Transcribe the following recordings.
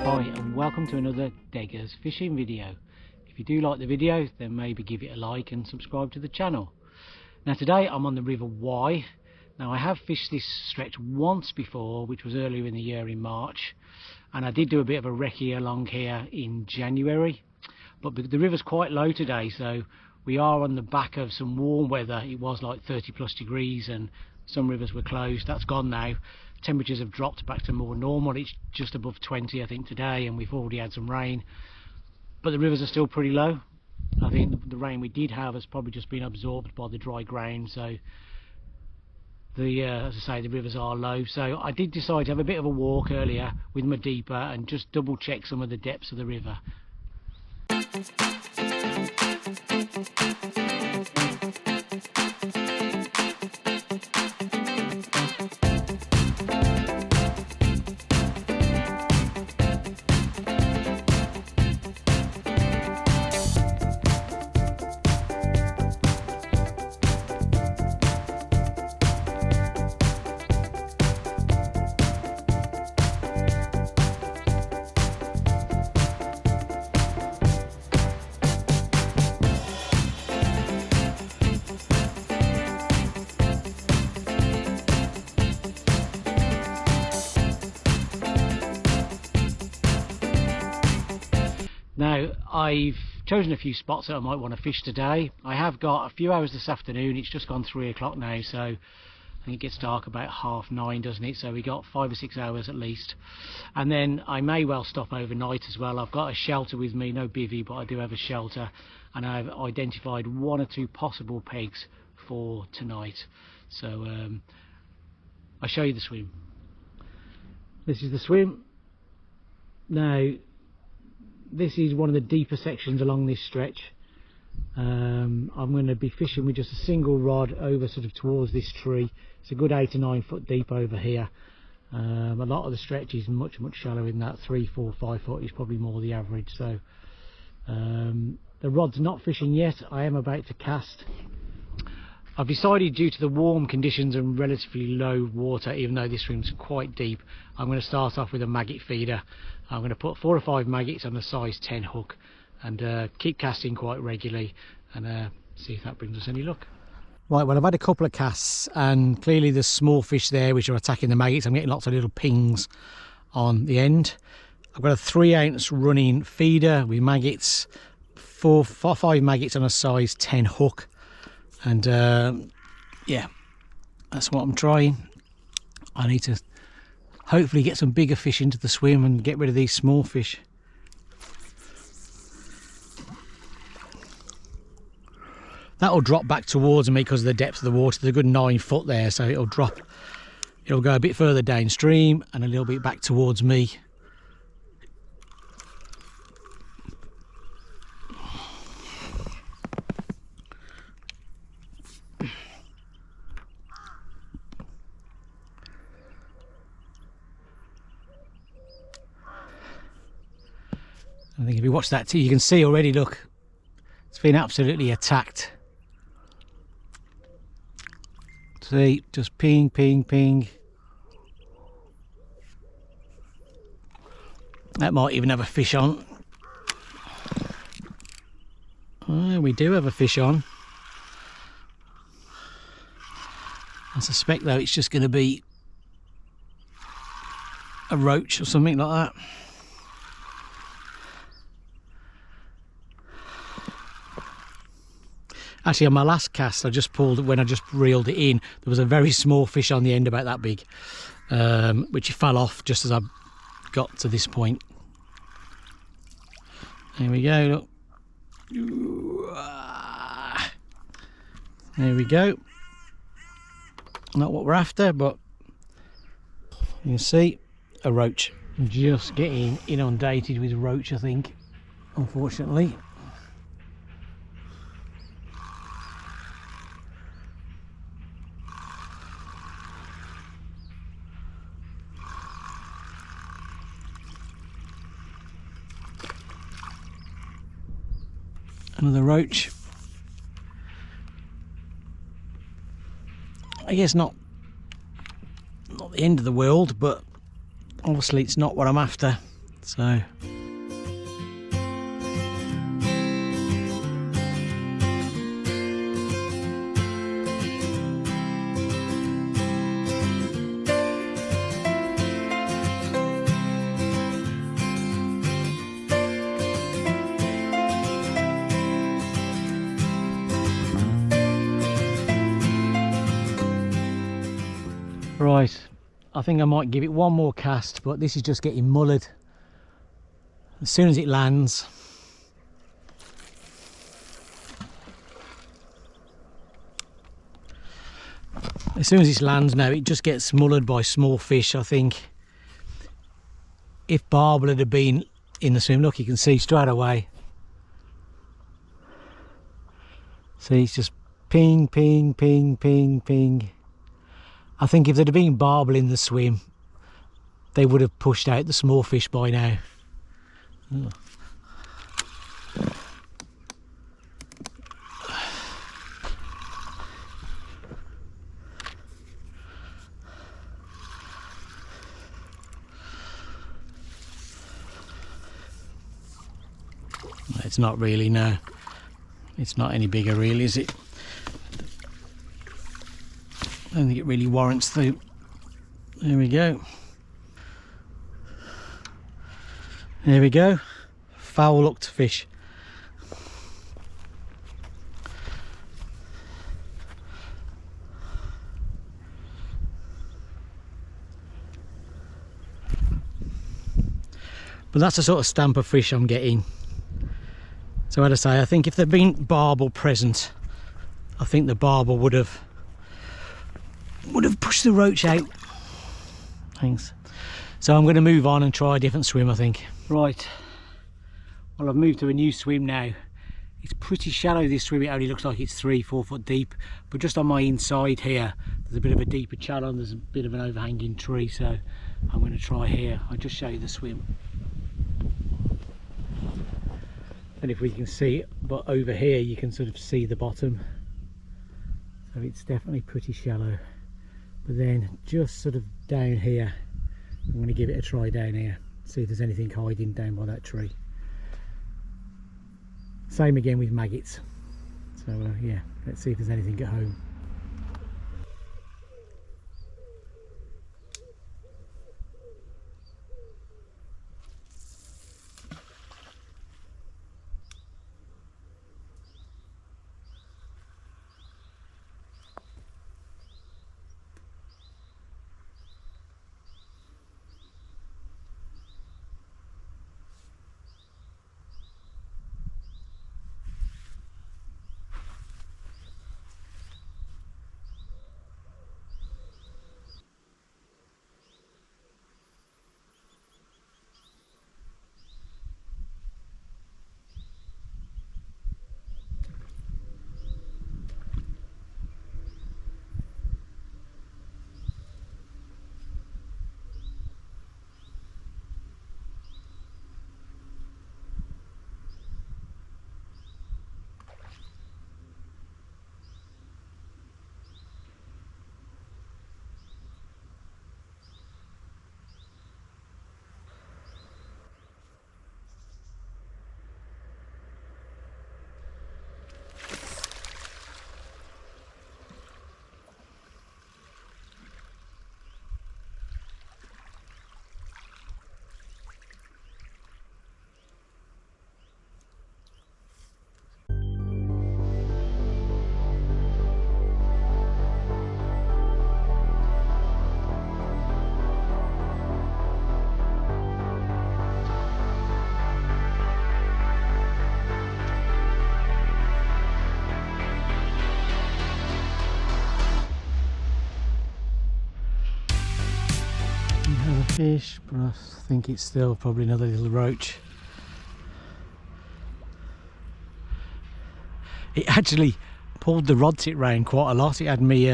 Hi and welcome to another Deggers fishing video. If you do like the video, then maybe give it a like and subscribe to the channel. Now today I'm on the River Wye. Now I have fished this stretch once before, which was earlier in the year in March, and I did do a bit of a recce along here in January, but the river's quite low today, so we are on the back of some warm weather. It was like 30 plus degrees and some rivers were closed. That's gone now. Temperatures have dropped back to more normal. It's just above 20 I think today, and we've already had some rain, but the rivers are still pretty low. I think the rain we did have has probably just been absorbed by the dry ground, so as I say, the rivers are low. So I did decide to have a bit of a walk earlier with my deeper and just double check some of the depths of the river. Now I've chosen a few spots that I might want to fish today. I have got a few hours this afternoon. It's just gone 3 o'clock now, so I think it gets dark about 9:30, doesn't it? So we got 5 or 6 hours at least, and then I may well stop overnight as well. I've got a shelter with me, no bivvy, but I do have a shelter, and I've identified 1 or 2 possible pegs for tonight. So I'll show you the swim. This is the swim. Now this is one of the deeper sections along this stretch. I'm going to be fishing with just a single rod over sort of towards this tree. It's a good 8 to 9 foot deep over here. A lot of the stretch is much shallower than that. 3, 4, 5 foot is probably more the average. So the rod's not fishing yet. I am about to cast. I've decided, due to the warm conditions and relatively low water, even though this swim's quite deep, I'm going to start off with a maggot feeder. I'm going to put 4 or 5 maggots on a size 10 hook and keep casting quite regularly and see if that brings us any luck. Right, well, I've had a couple of casts and clearly there's small fish there which are attacking the maggots. I'm getting lots of little pings on the end. I've got a 3-ounce running feeder with maggots, 4 or 5 maggots on a size 10 hook. And yeah, that's what I'm trying. I need to hopefully get some bigger fish into the swim and get rid of these small fish. That'll drop back towards me because of the depth of the water. There's a good 9 foot there, so it'll drop. It'll go a bit further downstream and a little bit back towards me. I think if you watch that too, you can see already, look, it's been absolutely attacked. See, just ping, ping, ping. That might even have a fish on. Oh, we do have a fish on. I suspect though it's just going to be a roach or something like that. Actually, on my last cast, when I just reeled it in, there was a very small fish on the end, about that big, which fell off just as I got to this point. There we go, look. There we go. Not what we're after, but you can see a roach. I'm just getting inundated with roach, I think, unfortunately. Another roach. I guess not the end of the world, but obviously it's not what I'm after. So right, I think I might give it one more cast, but this is just getting mullered. As soon as it lands, now, it just gets mullered by small fish. I think if Barbel had been in the swim, look, you can see straight away. See, it's just ping, ping, ping, ping, ping. I think if there'd have been Barbel in the swim, they would have pushed out the small fish by now. Oh. It's not really, no. It's not any bigger really, is it? I don't think it really warrants the... There we go. There we go. Foul looked fish. But that's the sort of stamp of fish I'm getting. So as I say, I think if there'd been Barbel present, I think the Barbel would have pushed the roach out. Thanks. So I'm going to move on and try a different swim, I think. Right. Well, I've moved to a new swim now. It's pretty shallow, this swim. It only looks like it's 3-4 foot deep. But just on my inside here, there's a bit of a deeper channel and there's a bit of an overhanging tree. So I'm going to try here. I'll just show you the swim. And if we can see it, but over here you can sort of see the bottom. So it's definitely pretty shallow. But then just sort of down here, I'm going to give it a try down here, see if there's anything hiding down by that tree. Same again with maggots. So yeah, let's see if there's anything at home. Fish, but I think it's still probably another little roach. It actually pulled the rod tip round quite a lot. It had me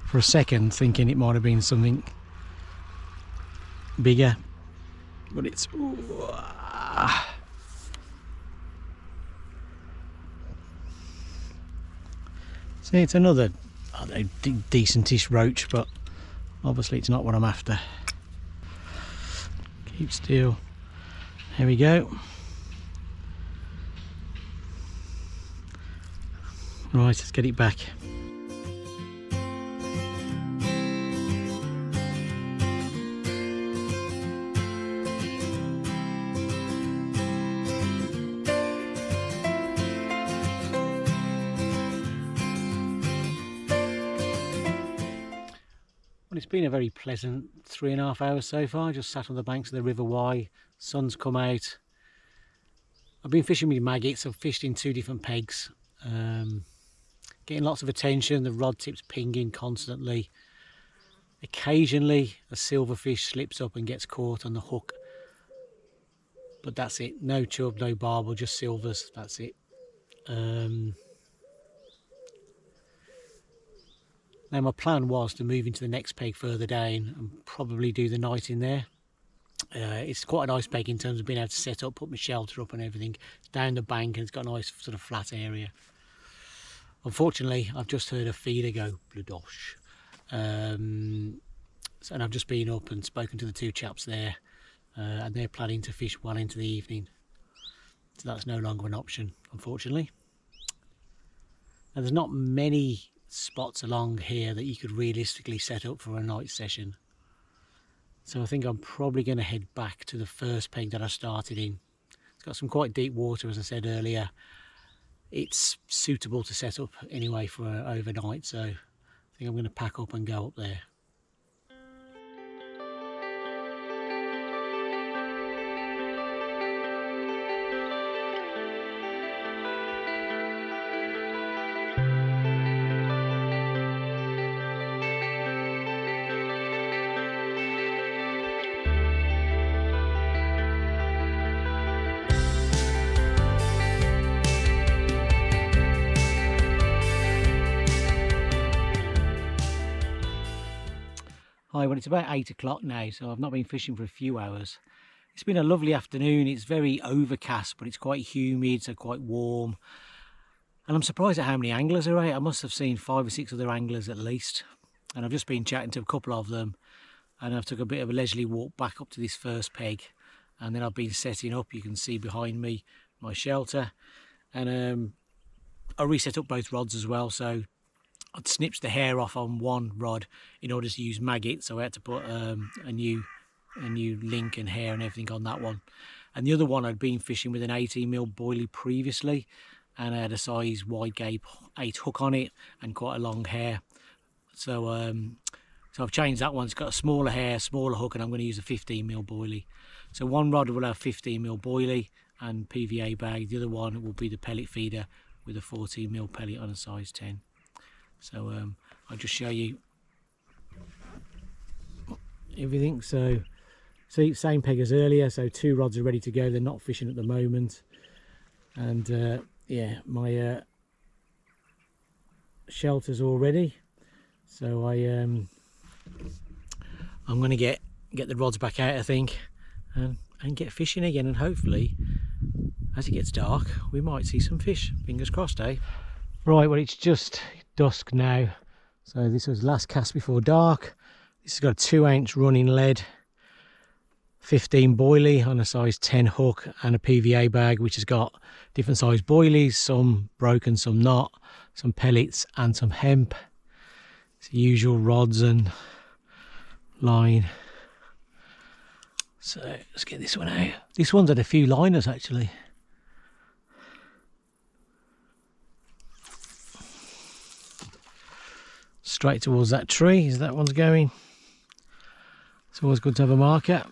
for a second thinking it might have been something bigger, but it's see, it's another decentish roach, but obviously it's not what I'm after. Keep still. There we go. Right, let's get it back. Well, it's been a very pleasant 3.5 hours so far. Just sat on the banks of the River Wye. Sun's come out. I've been fishing with maggots. I've fished in 2 different pegs. Getting lots of attention. The rod tips pinging constantly. Occasionally a silverfish slips up and gets caught on the hook. But that's it. No chub, no barbel, just silvers. That's it. Now my plan was to move into the next peg further down and probably do the night in there. It's quite a nice peg in terms of being able to set up, put my shelter up and everything. It's down the bank and it's got a nice sort of flat area. Unfortunately, I've just heard a feeder go bladosh. And I've just been up and spoken to the 2 chaps there, and they're planning to fish well into the evening. So that's no longer an option, unfortunately. Now there's not many spots along here that you could realistically set up for a night session. So I think I'm probably going to head back to the first peg that I started in. It's got some quite deep water, as I said earlier. It's suitable to set up anyway for overnight, so I think I'm going to pack up and go up there. Hi, well it's about 8 o'clock now, so I've not been fishing for a few hours. It's been a lovely afternoon. It's very overcast, but it's quite humid, so quite warm. And I'm surprised at how many anglers are out. I must have seen 5 or 6 other anglers at least. And I've just been chatting to a couple of them, and I've took a bit of a leisurely walk back up to this first peg. And then I've been setting up. You can see behind me my shelter. And I reset up both rods as well, so I'd snipped the hair off on one rod in order to use maggot, so I had to put a new link and hair and everything on that one. And the other one I'd been fishing with an 18mm boilie previously, and I had a size wide gape 8 hook on it and quite a long hair. So I've changed that one. It's got a smaller hair, smaller hook, and I'm going to use a 15mm boilie. So one rod will have 15mm boilie and PVA bag. The other one will be the pellet feeder with a 14mm pellet on a size 10. So I'll just show you everything. So see, same peg as earlier, so 2 rods are ready to go. They're not fishing at the moment. And yeah, my shelter's all ready. So I'm going to get the rods back out, I think, and get fishing again. And hopefully, as it gets dark, we might see some fish. Fingers crossed, eh? Right, well it's just dusk now, so this was last cast before dark. This has got a 2-ounce running lead, 15 boilie on a size 10 hook, and a PVA bag which has got different size boilies, some broken, some not, some pellets and some hemp. It's the usual rods and line. So let's get this one out. This one's had a few liners actually. Straight towards that tree as that one's going. It's always good to have a marker.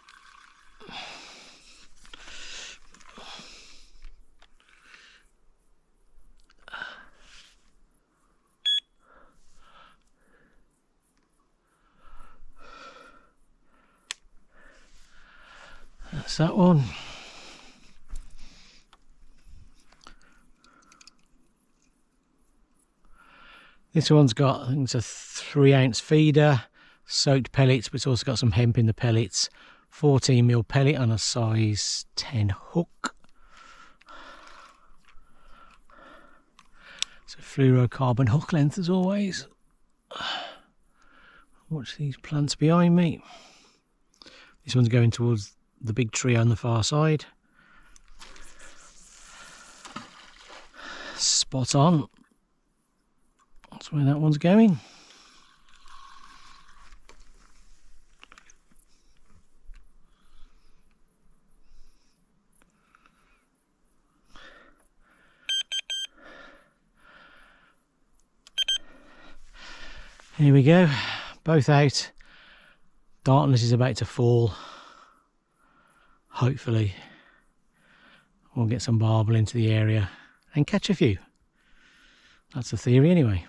That's that one. This one's got, I think it's a 3-ounce feeder, soaked pellets, but it's also got some hemp in the pellets. 14mm pellet on a size 10 hook. It's a fluorocarbon hook length as always. Watch these plants behind me. This one's going towards the big tree on the far side. Spot on. That's where that one's going. Here we go, both out. Darkness is about to fall. Hopefully we'll get some barbel into the area and catch a few. That's the theory anyway.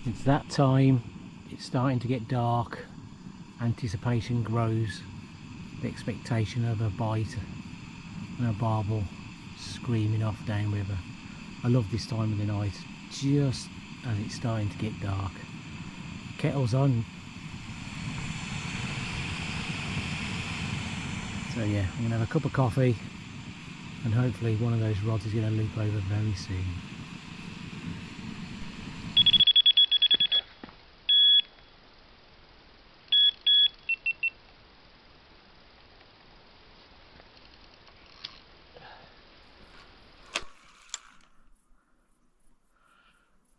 It's that time, it's starting to get dark, anticipation grows, the expectation of a bite and a barbel screaming off downriver. I love this time of the night, just as it's starting to get dark. Kettle's on. So yeah, I'm going to have a cup of coffee and hopefully one of those rods is going to loop over very soon.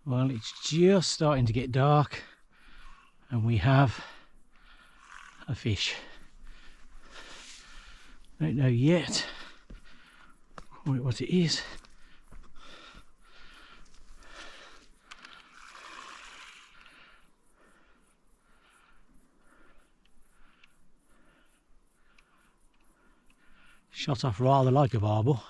Well, it's just starting to get dark and we have a fish. Don't know yet quite what it is. Shot off rather like a barbel.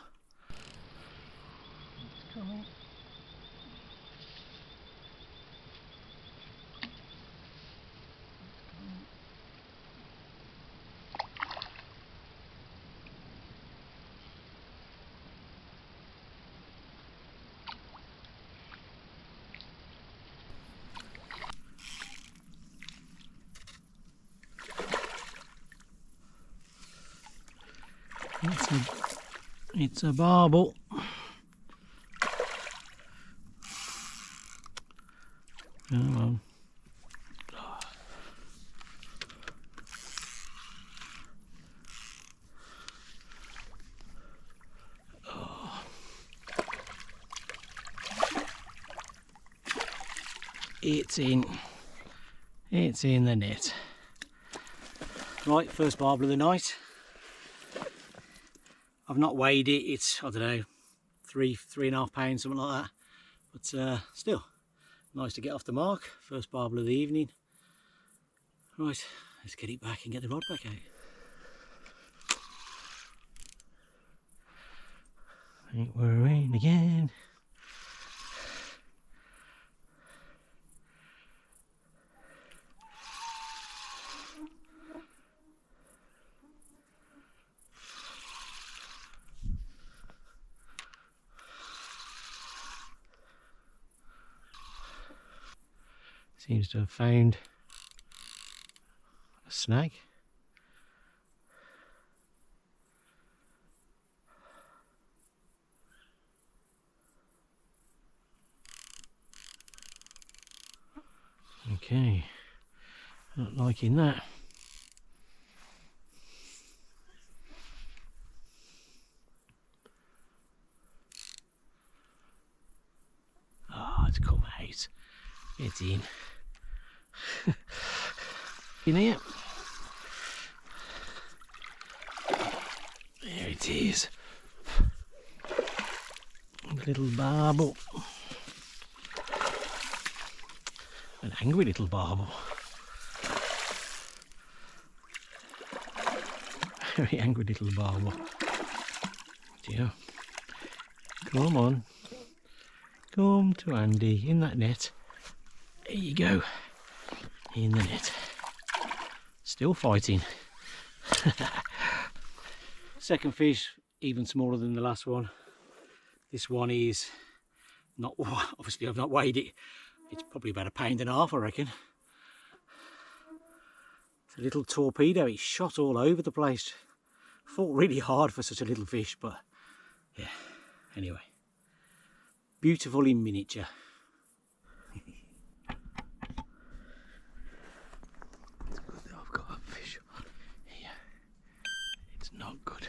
It's a barbel. Come on. Oh. It's in. It's in the net. Right, first barbel of the night. I've not weighed it, it's, I don't know, 3.5 pounds, something like that. But still, nice to get off the mark. First barbel of the evening. Right, let's get it back and get the rod back out. I think we're in again. Seems to have found a snag. Okay, not liking that. Oh, it's come out. It's in. In here. There it is. A little barbel. An angry little barbel. Very angry little barbel. Dear. Come on. Come to Andy in that net. There you go. In the net. Still fighting. Second fish, even smaller than the last one. This one is not, obviously I've not weighed it. It's probably about 1.5 pounds, I reckon. It's a little torpedo. It's shot all over the place. Fought really hard for such a little fish, but yeah. Anyway, beautiful in miniature. It's good that I've got a fish here. It's not good.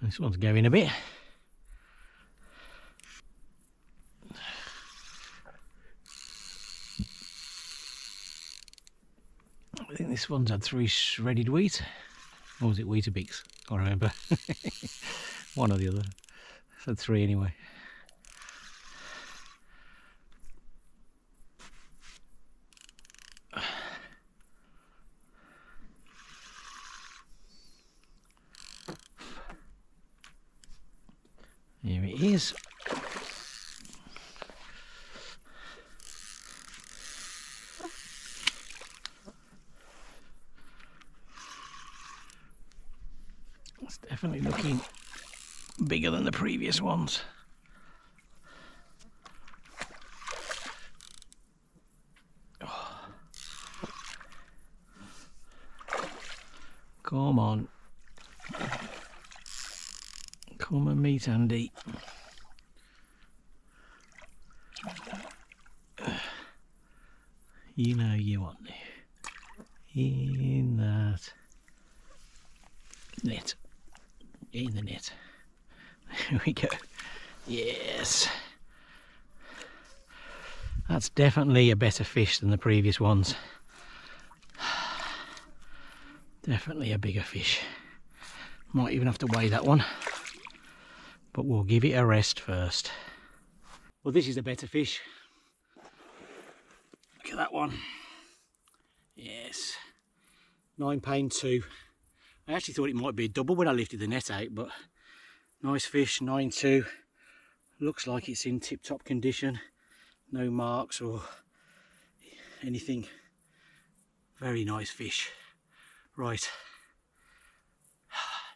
This one's going a bit. I think this one's had 3 shredded wheat. Or was it Weetabix? Can't remember. One or the other. It's had 3 anyway. Here it is. It's definitely looking bigger than the previous ones. Oh. Come on. Come and meet Andy. You know you want me. In that net. In the net. There we go. Yes. That's definitely a better fish than the previous ones. Definitely a bigger fish. Might even have to weigh that one. But we'll give it a rest first. Well, this is a better fish. Look at that one. Yes. £9.2. I actually thought it might be a double when I lifted the net out, but nice fish, 9.2. Looks like it's in tip-top condition. No marks or anything. Very nice fish. Right.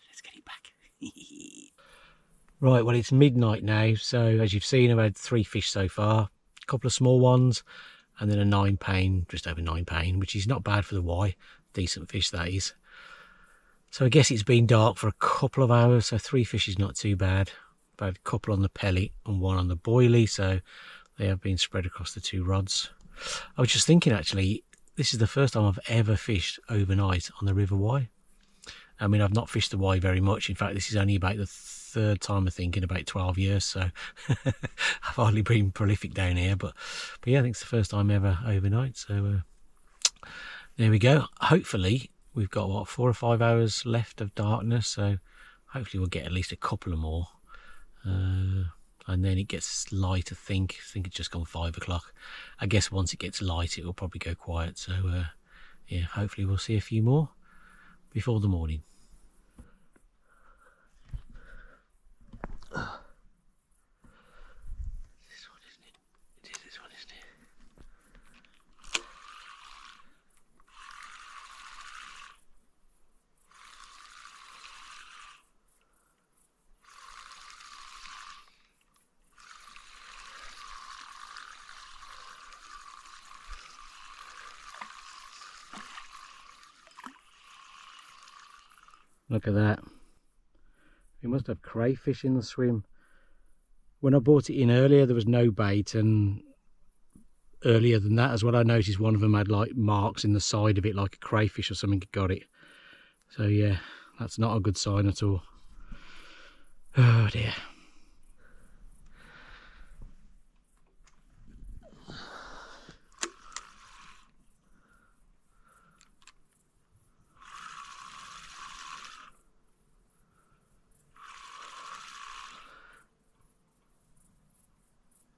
Let's get it back. Right, well, it's midnight now, so as you've seen, I've had 3 fish so far. A couple of small ones, and then a £9, just over £9, which is not bad for the Wye. Decent fish, that is. So I guess it's been dark for a couple of hours, so 3 fish is not too bad. About a couple on the pellet and 1 on the boilie, so they have been spread across the 2 rods. I was just thinking, actually, this is the first time I've ever fished overnight on the River Wye. I mean, I've not fished the Wye very much. In fact, this is only about the 3rd time, I think, in about 12 years, so I've hardly been prolific down here, but yeah, I think it's the first time ever overnight, so there we go. Hopefully we've got, what, 4 or 5 hours left of darkness, so hopefully we'll get at least a couple of more, and then it gets light. I think it's just gone 5 o'clock. I guess once it gets light it will probably go quiet, so yeah, hopefully we'll see a few more before the morning. This one, isn't it? It is this one, isn't it? Look at that. We must have crayfish in the swim. When I brought it in earlier, there was no bait, and earlier than that as well, I noticed one of them had like marks in the side of it, like a crayfish or something had got it. So yeah, that's not a good sign at all. Oh dear.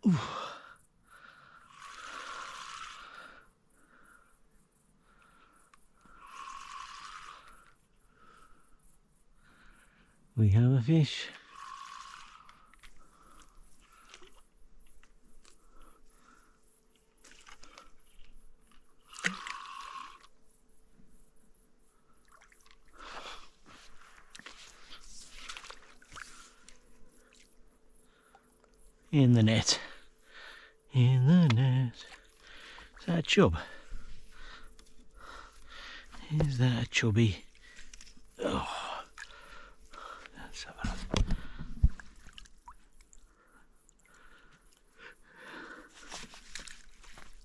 Ooh. We have a fish. In the net. In the net. Is that a chub? Is that a chubby? Oh. Let's have a look.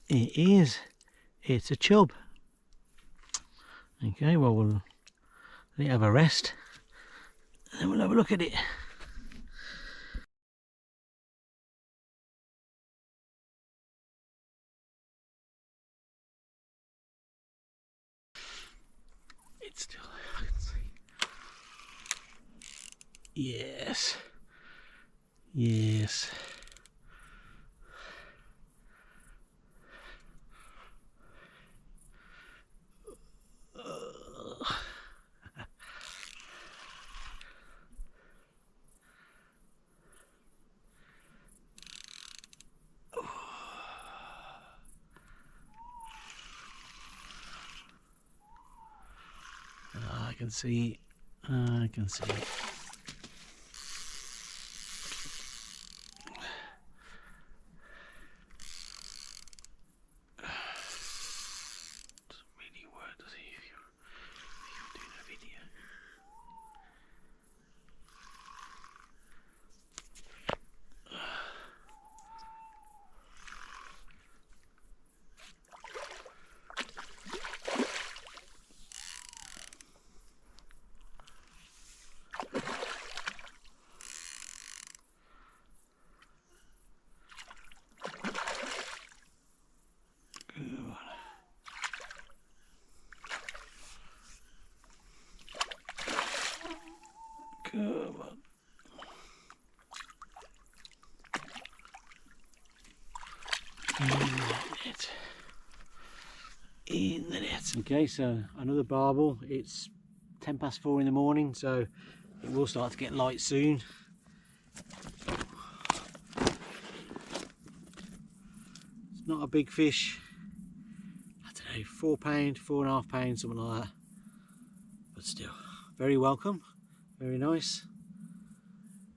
It is. It's a chub. Okay, well, we'll let it have a rest. and we'll have a look at it. It's still there, I can see. Yes. Yes. I can see. I can see. Doesn't really work, does it? If you're doing a video. Come on. In the net. Okay, so another barbel. It's 4:10 in the morning, so it will start to get light soon. It's not a big fish. I don't know, £4, £4.5, something like that. But still, very welcome, very nice.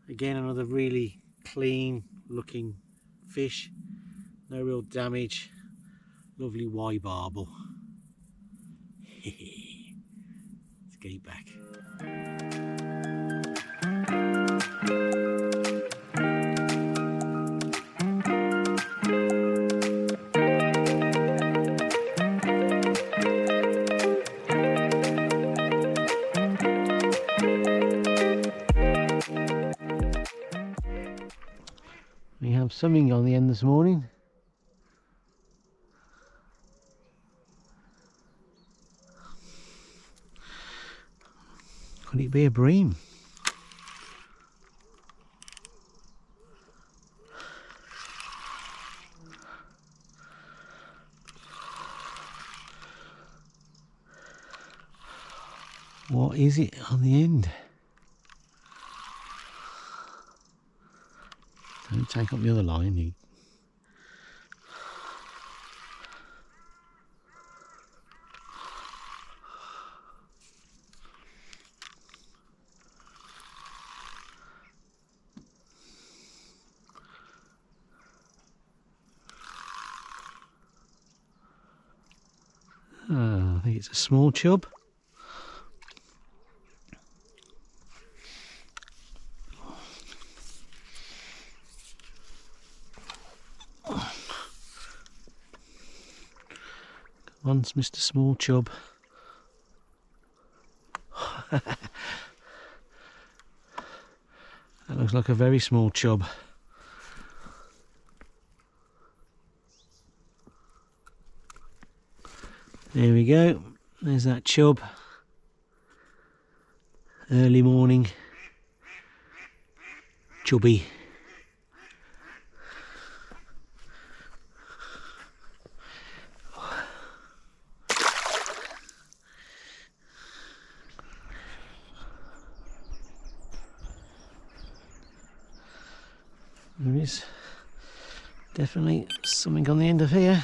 Again, another really clean looking fish. No real damage. Lovely Wye barbel. Let's get it back. We have something on the end this morning. Could it be a bream? What is it on the end? Don't take up the other line. You. I think it's a small chub. Once Mr. Small Chub. That looks like a very small chub. There we go. There's that chub. Early morning. Chubby. There is definitely something on the end of here.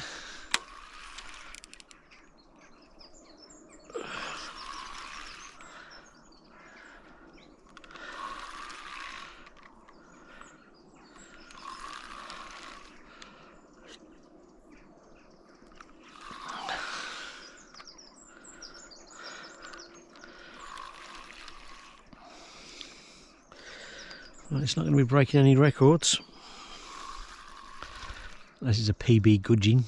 Well, it's not going to be breaking any records. This is a PB gudgeon.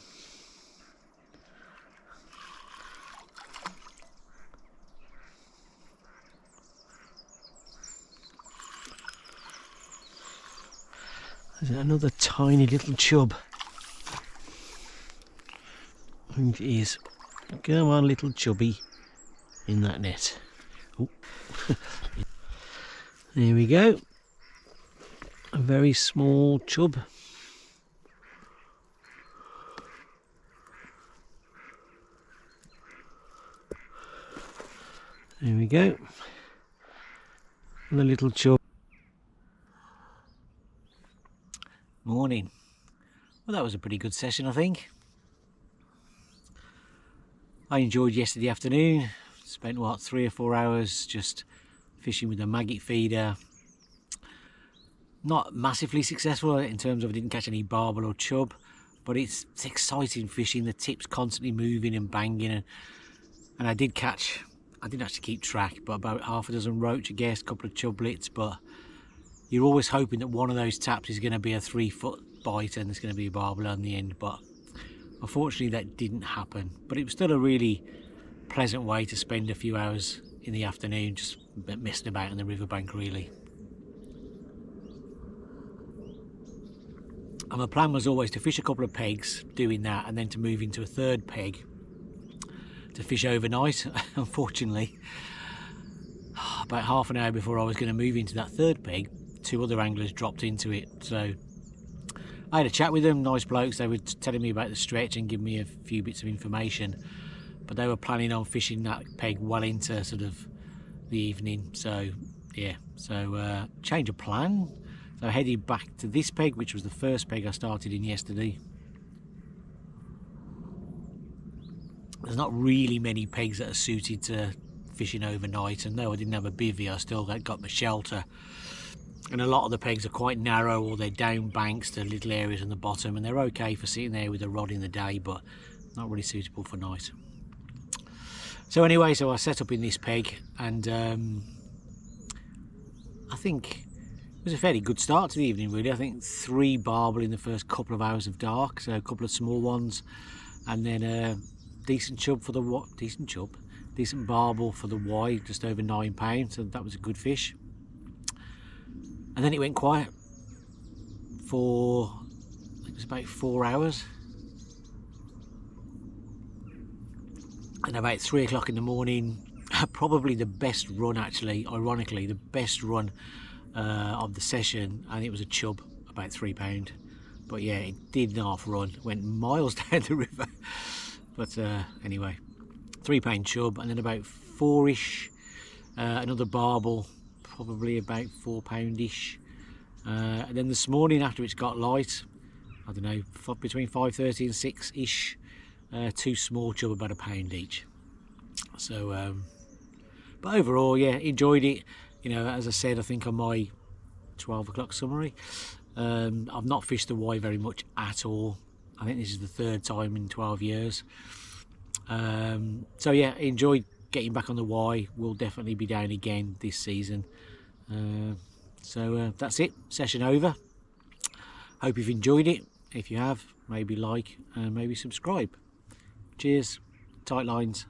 There's another tiny little chub. And it is. Come on, little chubby, in that net. Ooh. There we go. A very small chub. There we go. And a little chub. Morning. Well, that was a pretty good session, I think. I enjoyed yesterday afternoon. Spent what, 3 or 4 hours just fishing with a maggot feeder. Not massively successful in terms of I didn't catch any barbel or chub, but it's exciting fishing. The tip's constantly moving and banging, and I didn't actually keep track, but about half a dozen roach, I guess, a couple of chublets, but you're always hoping that one of those taps is going to be a 3-foot bite and there's going to be a barbel on the end, but unfortunately that didn't happen. But it was still a really pleasant way to spend a few hours in the afternoon, just messing about on the riverbank really. And my plan was always to fish a couple of pegs doing that, and then to move into a third peg to fish overnight. Unfortunately, about half an hour before I was going to move into that third peg, 2 other anglers dropped into it. So I had a chat with them, nice blokes. They were telling me about the stretch and giving me a few bits of information, but they were planning on fishing that peg well into sort of the evening. So yeah, so change of plan. So I headed back to this peg, which was the first peg I started in yesterday. There's not really many pegs that are suited to fishing overnight, and though I didn't have a bivvy, I still got my shelter. And a lot of the pegs are quite narrow, or they're down banks to little areas on the bottom, and they're okay for sitting there with a rod in the day, but not really suitable for night. So anyway, so I set up in this peg, and I think it was a fairly good start to the evening really. I think 3 barbel in the first couple of hours of dark, so a couple of small ones, and then a decent chub for the decent barbel for the Wye, just over £9, so that was a good fish. And then it went quiet for, I think it was about 4 hours, and about 3 o'clock in the morning, probably the best run, actually, ironically, the best run of the session, and it was a chub, about £3. But yeah, it did half run, went miles down the river. But anyway, £3 chub, and then about 4ish, another barbel, probably about £4-ish. And then this morning, after it's got light, I don't know, between 5:30 and 6ish, 2 small chub, about £1 each. So but overall, yeah, enjoyed it. You know, as I said, I think on my 12 o'clock summary, I've not fished the Wye very much at all. I think this is the 3rd time in 12 years. So yeah, enjoyed getting back on the Wye. We'll definitely be down again this season. So that's it, session over. Hope you've enjoyed it. If you have, maybe like and maybe subscribe. Cheers, tight lines.